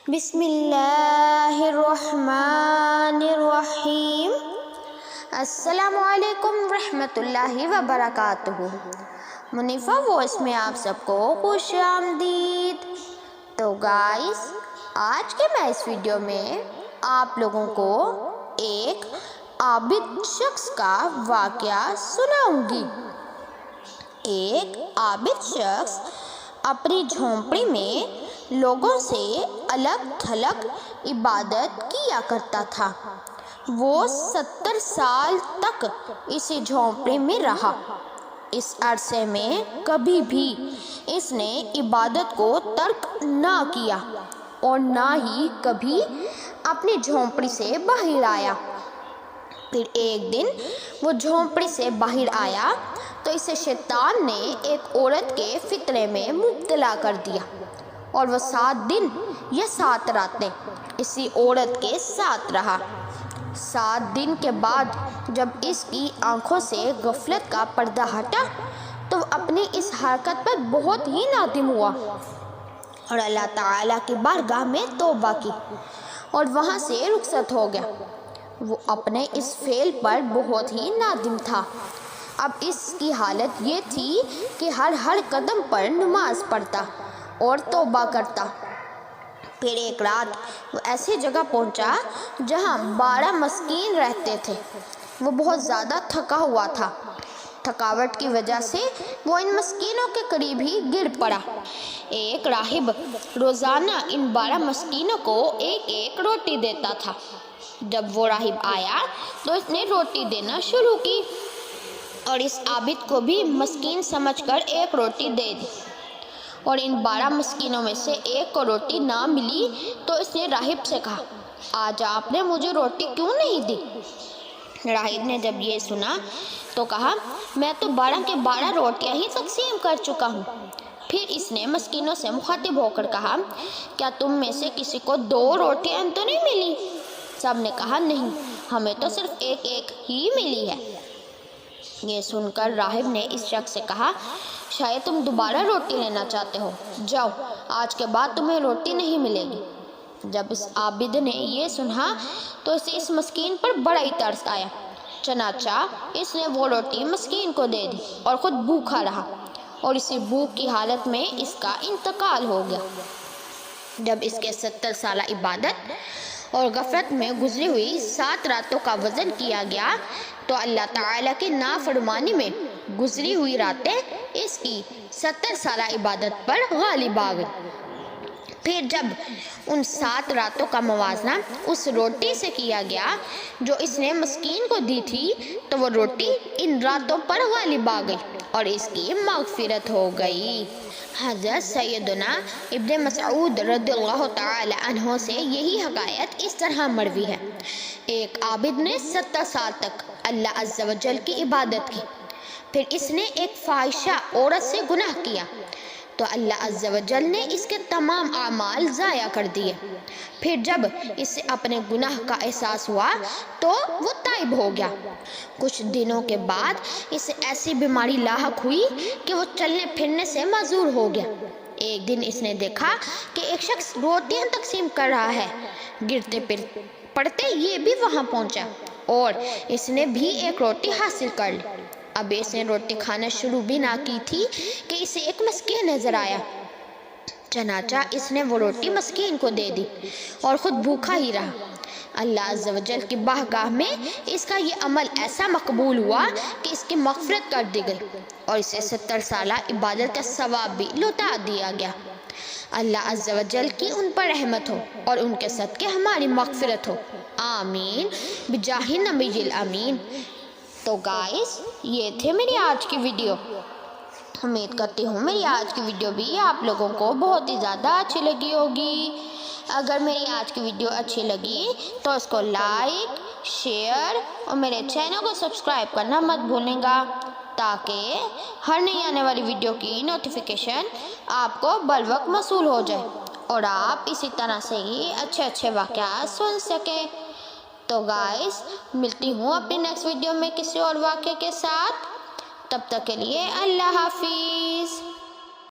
بسم اللہ الرحمن الرحیم۔ السلام علیکم ورحمۃ اللہ وبرکاتہ۔ منیفہ وائس میں آپ سب کو خوش آمدید۔ تو گائز، آج کے میں اس ویڈیو میں آپ لوگوں کو ایک عابد شخص کا واقعہ سناؤں گی۔ ایک عابد شخص اپنی جھونپڑی میں لوگوں سے الگ تھلگ عبادت کیا کرتا تھا۔ وہ 70 سال تک اسی جھونپڑی میں رہا۔ اس عرصے میں کبھی بھی اس نے عبادت کو ترک نہ کیا اور نہ ہی کبھی اپنی جھونپڑی سے باہر آیا۔ پھر ایک دن وہ جھونپڑی سے باہر آیا تو اسے شیطان نے ایک عورت کے فتنے میں مبتلا کر دیا اور وہ 7 دن یا 7 راتیں اسی عورت کے ساتھ رہا۔ 7 دن کے بعد جب اس کی آنکھوں سے غفلت کا پردہ ہٹا تو وہ اپنی اس حرکت پر بہت ہی نادم ہوا اور اللہ تعالیٰ کی بارگاہ میں توبہ کی اور وہاں سے رخصت ہو گیا۔ وہ اپنے اس فعل پر بہت ہی نادم تھا۔ اب اس کی حالت یہ تھی کہ ہر قدم پر نماز پڑھتا اور توبہ کرتا۔ پھر ایک رات وہ ایسی جگہ پہنچا جہاں 12 مسکین رہتے تھے۔ وہ بہت زیادہ تھکا ہوا تھا۔ تھکاوٹ کی وجہ سے وہ ان مسکینوں کے قریب ہی گر پڑا۔ ایک راہب روزانہ ان 12 مسکینوں کو ایک روٹی دیتا تھا۔ جب وہ راہب آیا تو اس نے روٹی دینا شروع کی اور اس عابد کو بھی مسکین سمجھ کر ایک روٹی دے دی، اور ان 12 مسکینوں میں سے ایک کو روٹی نہ ملی تو اس نے راہب سے کہا، آج آپ نے مجھے روٹی کیوں نہیں دی؟ راہب نے جب یہ سنا تو کہا، میں تو 12 کے 12 روٹیاں ہی تقسیم کر چکا ہوں۔ پھر اس نے مسکینوں سے مخاطب ہو کر کہا، کیا تم میں سے کسی کو 2 روٹیاں تو نہیں ملی؟ سب نے کہا، نہیں، ہمیں تو صرف ایک ہی ملی ہے۔ یہ سن کر راہب نے اس شخص سے کہا، شاید تم دوبارہ روٹی لینا چاہتے ہو، جاؤ، آج کے بعد تمہیں روٹی نہیں ملے گی۔ جب اس عابد نے یہ سنا تو اسے اس مسکین پر بڑا ہی ترس آیا، چنانچہ اس نے وہ روٹی مسکین کو دے دی اور خود بھوکا رہا، اور اسی بھوک کی حالت میں اس کا انتقال ہو گیا۔ جب اس کے 70 سالہ عبادت اور غفلت میں گزری ہوئی 7 راتوں کا وزن کیا گیا تو اللہ تعالیٰ کی نافرمانی میں گزری ہوئی راتیں اس کی 70 سالہ عبادت پر غالب آ گئی۔ پھر جب ان 7 راتوں کا موازنہ اس روٹی سے کیا گیا جو اس نے مسکین کو دی تھی تو وہ روٹی ان راتوں پر غالب آ گئی اور اس کی مغفرت ہو گئی۔ حضرت سیدنا ابن مسعود رضی اللہ تعالی عنہ سے یہی حکایت اس طرح مروی ہے، ایک عابد نے 70 سال تک اللہ عز و جل کی عبادت کی، پھر اس نے ایک فاحشہ عورت سے گناہ کیا تو اللہ عز و جل نے اس کے تمام اعمال ضائع کر دیے۔ پھر جب اسے اپنے گناہ کا احساس ہوا تو وہ تائب ہو گیا۔ کچھ دنوں کے بعد اسے ایسی بیماری لاحق ہوئی کہ وہ چلنے پھرنے سے معذور ہو گیا۔ ایک دن اس نے دیکھا کہ ایک شخص روٹیاں تقسیم کر رہا ہے۔ گرتے پڑتے یہ بھی وہاں پہنچا اور اس نے بھی ایک روٹی حاصل کر لی۔ اب اس نے روٹی کھانا شروع بھی نہ کی تھی کہ اسے ایک مسکین نظر آیا، چنانچہ اس نے وہ روٹی مسکین کو دے دی اور خود بھوکا ہی رہا۔ اللہ عز و جل کی بارگاہ میں اس کا یہ عمل ایسا مقبول ہوا کہ اس کی مغفرت کر دی گئی اور اسے 70 سالہ عبادت کا ثواب بھی لوٹا دیا گیا۔ اللہ عز و جل کی ان پر رحمت ہو اور ان کے صدقے ہماری مغفرت ہو، آمین بجاہ نبی الامین۔ تو گائز، یہ تھے میری آج کی ویڈیو۔ امید کرتی ہوں میری آج کی ویڈیو بھی آپ لوگوں کو بہت ہی زیادہ اچھی لگی ہوگی۔ اگر میری آج کی ویڈیو اچھی لگی تو اس کو لائک، شیئر اور میرے چینل کو سبسکرائب کرنا مت بھولیں گا تاکہ ہر نئی آنے والی ویڈیو کی نوٹیفیکیشن آپ کو بروقت موصول ہو جائے اور آپ اسی طرح سے ہی اچھے واقعات سن سکیں۔ تو گائز، ملتی ہوں اپنی نیکسٹ ویڈیو میں کسی اور واقعے کے ساتھ۔ تب تک کے لیے اللہ حافظ۔